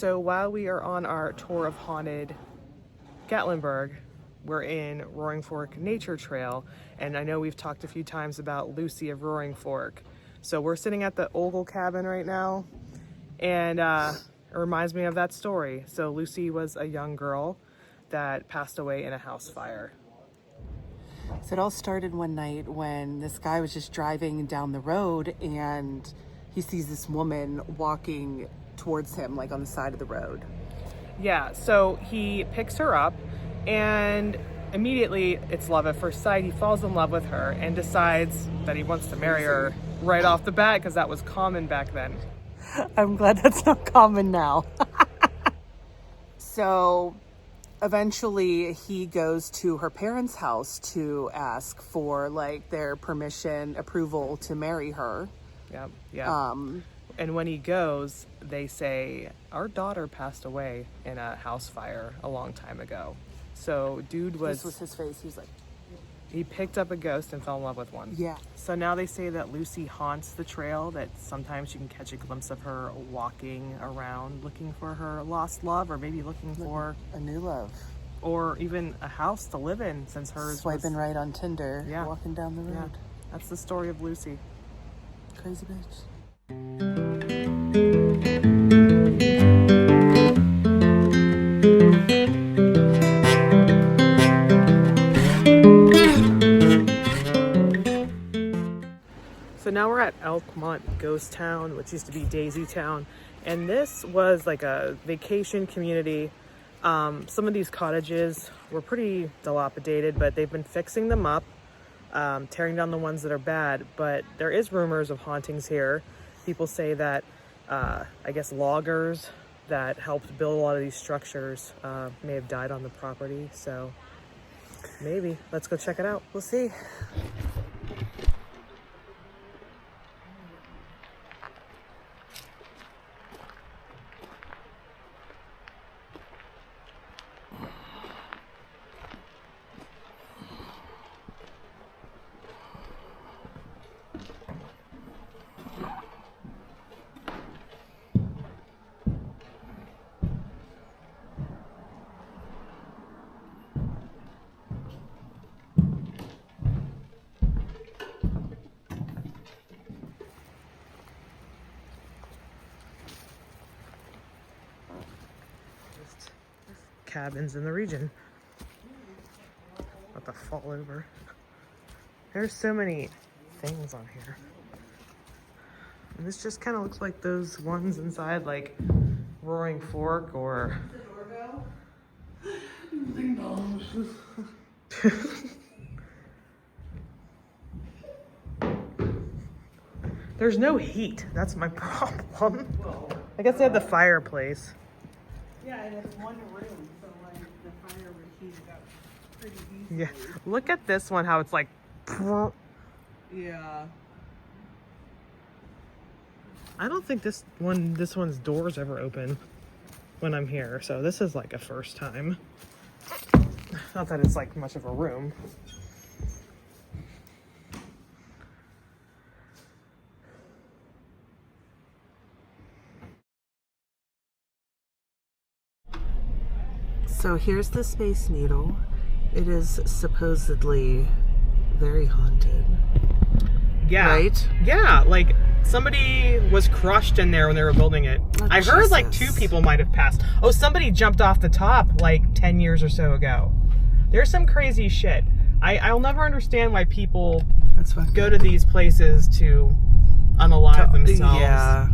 So while we are on our tour of haunted Gatlinburg, we're in Roaring Fork Nature Trail, and I know we've talked a few times about Lucy of Roaring Fork. So we're sitting at the Ogle cabin right now, and it reminds me of that story. So Lucy was a young girl that passed away in a house fire. So it all started one night when this guy was just driving down the road and he sees this woman walking towards him, like on the side of the road. Yeah, so he picks her up, and immediately it's love at first sight. He falls in love with her and decides that he wants to marry her right off the bat, because that was common back then. I'm glad that's not common now. So eventually he goes to her parents' house to ask for like their permission, approval to marry her. Yeah. And when he goes, they say, our daughter passed away in a house fire a long time ago. So dude This was his face. He was like, he picked up a ghost and fell in love with one. yeah. So now they say that Lucy haunts the trail, that sometimes you can catch a glimpse of her walking around looking for her lost love, or maybe looking for a new love. or even a house to live in, since hers Swiping was, right on Tinder, Yeah. walking down the road. Yeah, that's the story of Lucy. Crazy bitch. So now we're at Elkmont Ghost Town, which used to be Daisy Town, and this was like a vacation community. Some of these cottages were pretty dilapidated, but they've been fixing them up, tearing down the ones that are bad. But there is rumors of hauntings here. People say that I guess loggers that helped build a lot of these structures may have died on the property. So maybe let's go check it out. We'll see. Cabins in the region. About to fall over. There's so many things on here. And this just kind of looks like those ones inside like Roaring Fork or... There's no heat. That's my problem. I guess they have the fireplace. Yeah, and it's one room, so like the fire would heat it up pretty easily. Yeah. Look at this one, how it's like... Yeah. I don't think this one's doors ever open when I'm here, so this is like a first time. Not that it's like much of a room. So here's the Space Needle. It is supposedly very haunted. Yeah. Right? Yeah, like somebody was crushed in there when they were building it. Oh, I heard like Jesus. 2 people might have passed. Oh, somebody jumped off the top like 10 years or so ago. There's some crazy shit. I'll never understand why people That's fucking go to these places to unalive themselves. Yeah.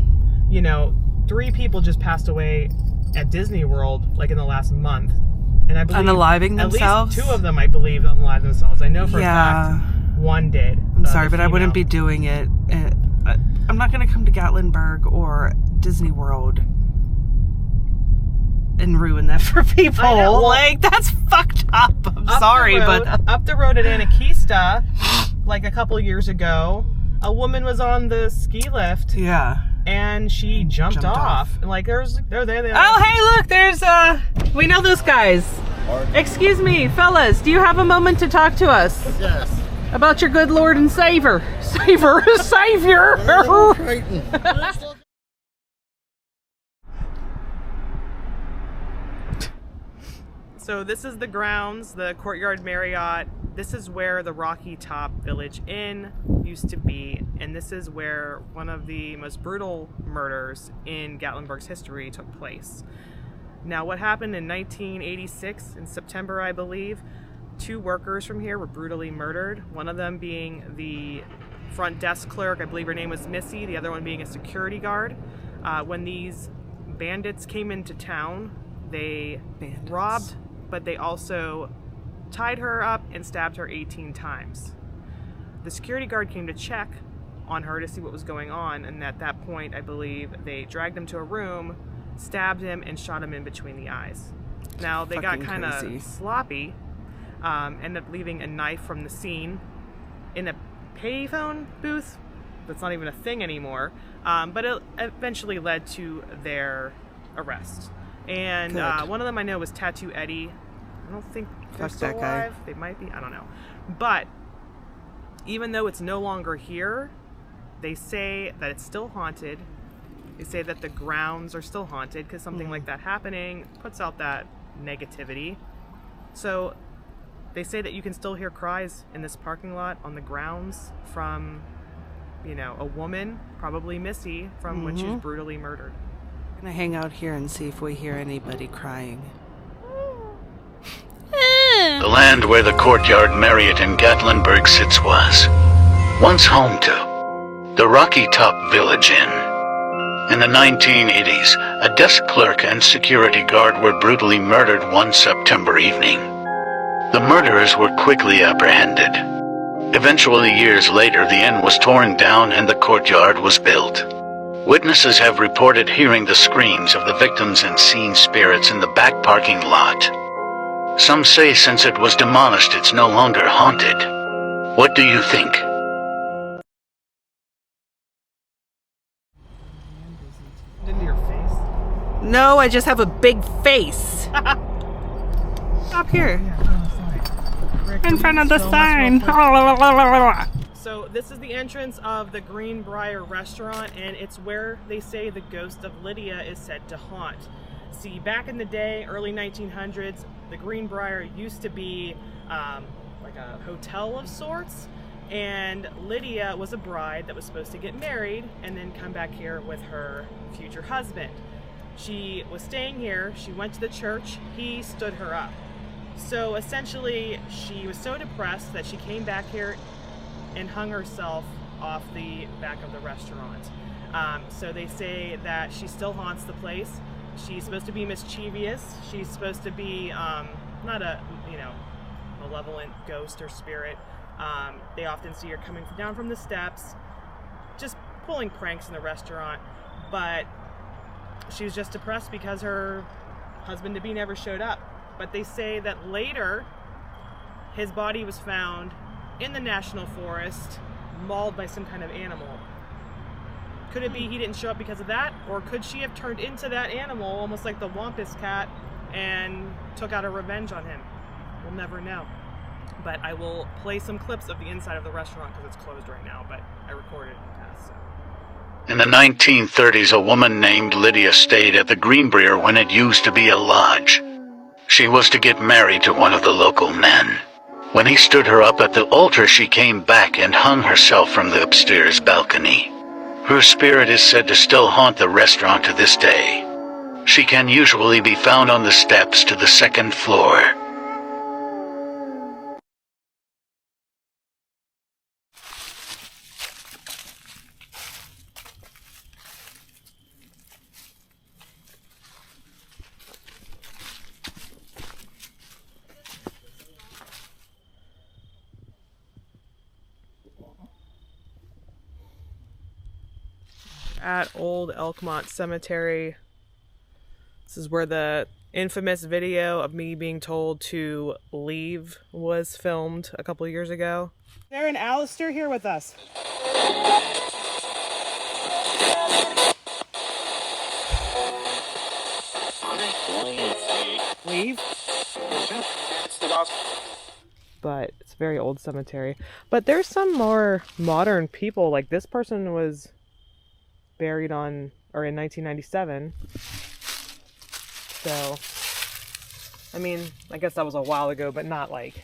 You know, 3 people just passed away at Disney World like in the last month. And I believe Unaliving themselves? At least 2 of them, I believe, unalived themselves. I know for a Yeah. fact one did. I'm sorry, the but I wouldn't be female. doing it. I'm not going to come to Gatlinburg or Disney World and ruin that for people. I know, well, like, that's fucked up. I'm Up sorry, the road, but... up the road at Anakista, like a couple years ago, a woman was on the ski lift yeah. and she jumped off. And like they're there. Oh, hey, look, there's, we know those guys. Excuse me, fellas, do you have a moment to talk to us? Yes. About your good Lord and Savior. Savior. So this is the grounds, the Courtyard Marriott. This is where the Rocky Top Village Inn used to be, and this is where one of the most brutal murders in Gatlinburg's history took place. Now, what happened in 1986, in September, I believe, 2 workers from here were brutally murdered, one of them being the front desk clerk, I believe her name was Missy, the other one being a security guard. When these bandits came into town, they robbed, but they also tied her up and stabbed her 18 times. The security guard came to check on her to see what was going on, and at that point, I believe, they dragged him to a room, stabbed him, and shot him in between the eyes. Now, they got kind of sloppy, ended up leaving a knife from the scene in a payphone booth that's not even a thing anymore, but it eventually led to their arrest. And one of them I know was Tattoo Eddie. I don't think they're still alive. They might be, I don't know. But even though it's no longer here, they say that it's still haunted. They say that the grounds are still haunted because something like that happening puts out that negativity. So they say that you can still hear cries in this parking lot on the grounds from, you know, a woman, probably Missy, from when she was brutally murdered. I'm gonna hang out here and see if we hear anybody crying. The land where the Courtyard Marriott in Gatlinburg sits was once home to the Rocky Top Village Inn. In the 1980s, a desk clerk and security guard were brutally murdered one September evening. The murderers were quickly apprehended. Eventually, years later, the inn was torn down and the courtyard was built. Witnesses have reported hearing the screams of the victims and seeing spirits in the back parking lot. Some say since it was demolished, it's no longer haunted. What do you think? Into your face? No, I just have a big face. Up here. In front of the sign. So this is the entrance of the Greenbrier restaurant, and it's where they say the ghost of Lydia is said to haunt. See, back in the day, early 1900s, the Greenbrier used to be like a hotel of sorts, and Lydia was a bride that was supposed to get married and then come back here with her future husband. She was staying here, she went to the church, he stood her up. So essentially, she was so depressed that she came back here and hung herself off the back of the restaurant. So they say that she still haunts the place. She's supposed to be mischievous. She's supposed to be not a, you know, malevolent ghost or spirit. They often see her coming down from the steps, just pulling pranks in the restaurant. But she was just depressed because her husband-to-be never showed up. But they say that later, his body was found in the national forest, mauled by some kind of animal. Could it be he didn't show up because of that? Or could she have turned into that animal, almost like the Wampus cat, and took out a revenge on him? We'll never know. But I will play some clips of the inside of the restaurant because it's closed right now, but I recorded it in the past. So. In the 1930s, a woman named Lydia stayed at the Greenbrier when it used to be a lodge. She was to get married to one of the local men. When he stood her up at the altar, she came back and hung herself from the upstairs balcony. Her spirit is said to still haunt the restaurant to this day. She can usually be found on the steps to the 2nd floor. At Old Elkmont Cemetery. This is where the infamous video of me being told to leave was filmed a couple of years ago. There and Alistair here with us. Leave? But it's a very old cemetery. But there's some more modern people. Like this person was buried in 1997. So I mean, I guess that was a while ago, but not like,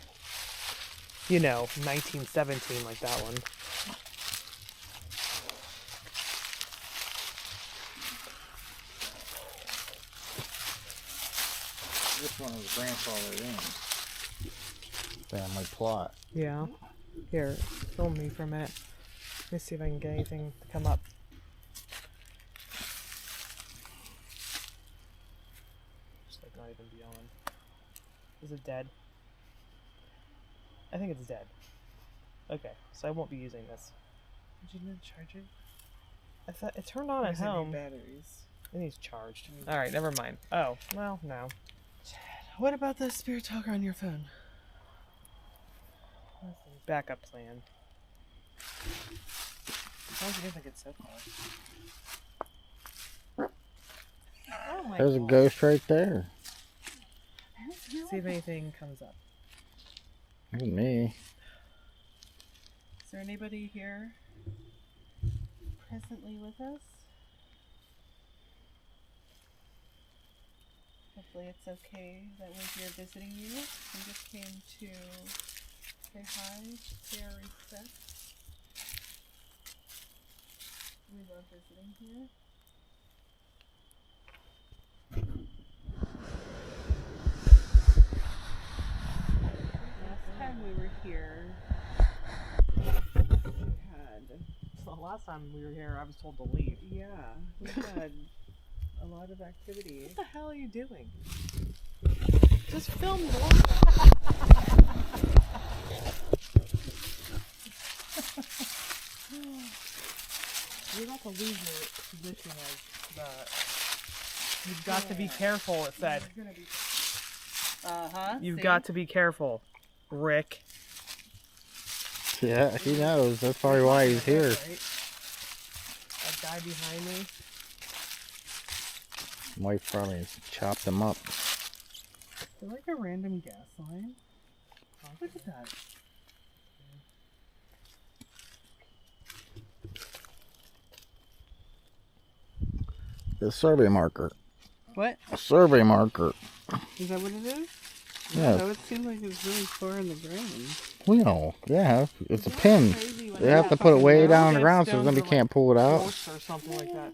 you know, 1917 like that one. This one was grandfathered in. Family plot. Yeah. Here, film me for a minute. Let me see if I can get anything to come up. Just like not even beyond. Is it dead? I think it's dead. Okay, so I won't be using this. Did you not charge it? I thought it turned on at home. Batteries. It needs charged. Alright, never mind. Oh, well, no. What about the spirit talker on your phone? Backup plan. How did you guys get so far? Oh my There's a God. ghost right there. See if anything comes up. Look at me. Is there anybody here presently with us? Hopefully it's okay that we're here visiting you. We just came to say hi, pay our respects. We love visiting here. Last time we were here, we had, The last time we were here, I was told to leave. yeah, we had a lot of activity. What the hell are you doing? Just film You're about to lose your position as the... You've got to be careful, it said. You've got to be careful, Rick. Yeah, he knows. That's probably why he's here. Right? That guy behind me. Wife probably chopped him up. Is there like a random gas line? Oh, look at that. The survey marker. What? A survey marker. Is that what it is? Yeah. That would seem like it's really far in the ground. We know. Yeah. It's a pin. They have to put it way down on the ground so somebody can't pull it out. Or something like that.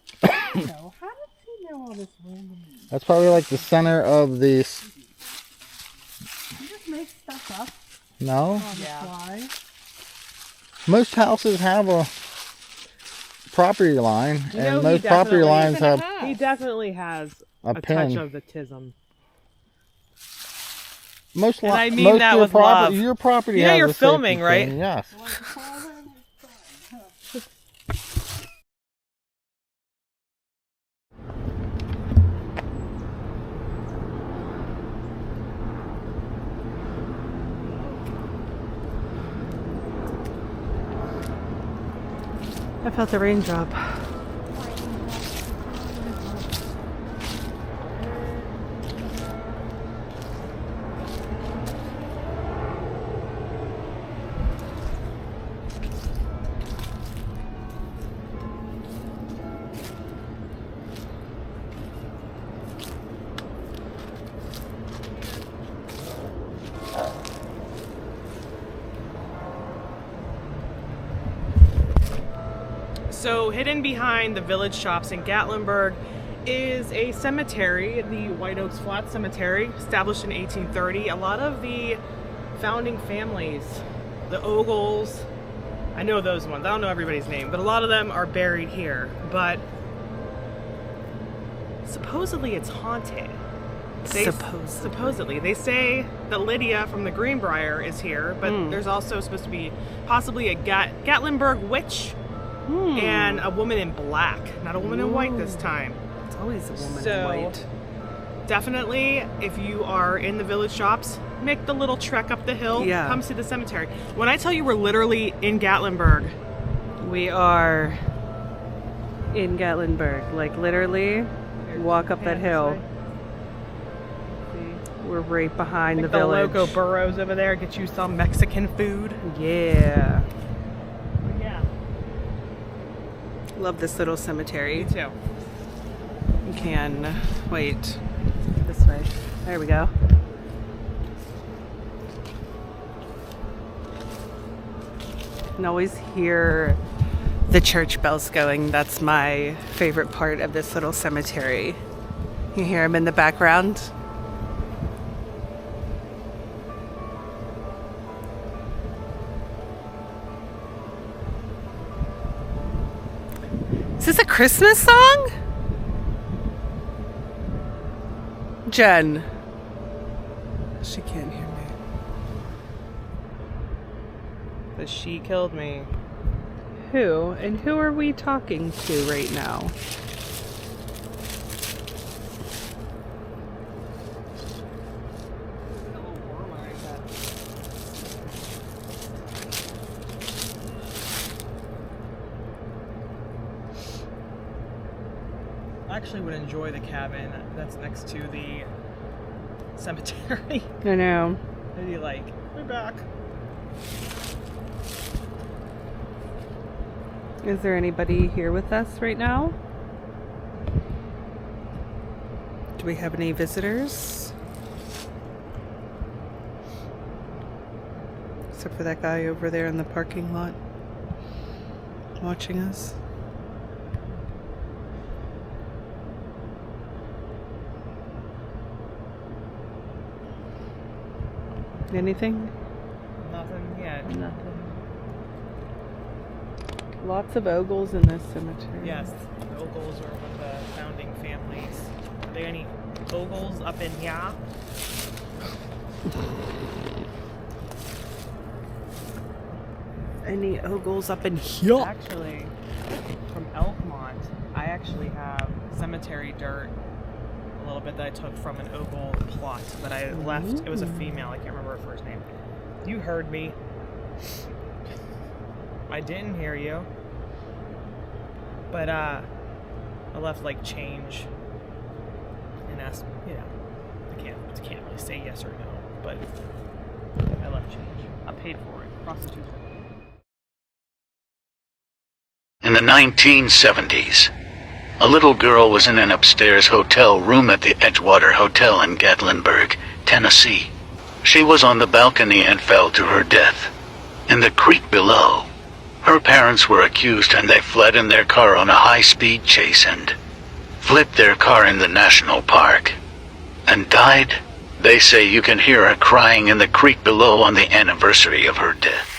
You know, how does he know all this random? That's probably like the center of this. You just make stuff up No? on Yeah. the fly. Most houses have a property line, You know, and he most property definitely- lines have He definitely has a a pin. touch of the tism. Most And I mean most that your with love. Your property You know has you're a safety filming, right? pin, yes. I felt the raindrop. So hidden behind the village shops in Gatlinburg is a cemetery, the White Oaks Flat Cemetery, established in 1830. A lot of the founding families, the Ogles, I know those ones, I don't know everybody's name, but a lot of them are buried here. But supposedly it's haunted. Supposedly. They say that Lydia from the Greenbrier is here, but there's also supposed to be possibly a Gatlinburg witch and a woman in black. Not a woman in white this time. It's always a woman So- in white. Definitely, if you are in the village shops, make the little trek up the hill. Yeah. Come to the cemetery. When I tell you we're literally in Gatlinburg, We are in Gatlinburg. Like literally, walk up that hill. We're right behind the the village. loco burros over there, get you some Mexican food. Yeah. Yeah, Love this little cemetery. me too. You can wait this way. There we go. can always hear the church bells going. That's my favorite part of this little cemetery. You hear them in the background? Is this a Christmas song? Jen. She can't hear me. But she killed me. Who? And who are we talking to right now? I actually would enjoy the cabin that's next to the cemetery. I know. I'd be like, we're back. Is there anybody here with us right now? Do we have any visitors? Except for that guy over there in the parking lot watching us. Anything? Nothing yet. Nothing. Lots of Ogles in this cemetery. Yes, the Ogles are one of the founding families. Are there any Ogles up in here? Any Ogles up in here? Actually, from Elkmont, I actually have cemetery dirt, a little bit that I took from an Ogle plot that I left. It was a female, I can't remember her first name. You heard me. I didn't hear you. But I left like change and asked, you know, I can't really say yes or no, but I left change. I paid for it. Prostitution. In the 1970s, a little girl was in an upstairs hotel room at the Edgewater Hotel in Gatlinburg, Tennessee. She was on the balcony and fell to her death. In the creek below, her parents were accused and they fled in their car on a high-speed chase and flipped their car in the national park and died. They say you can hear her crying in the creek below on the anniversary of her death.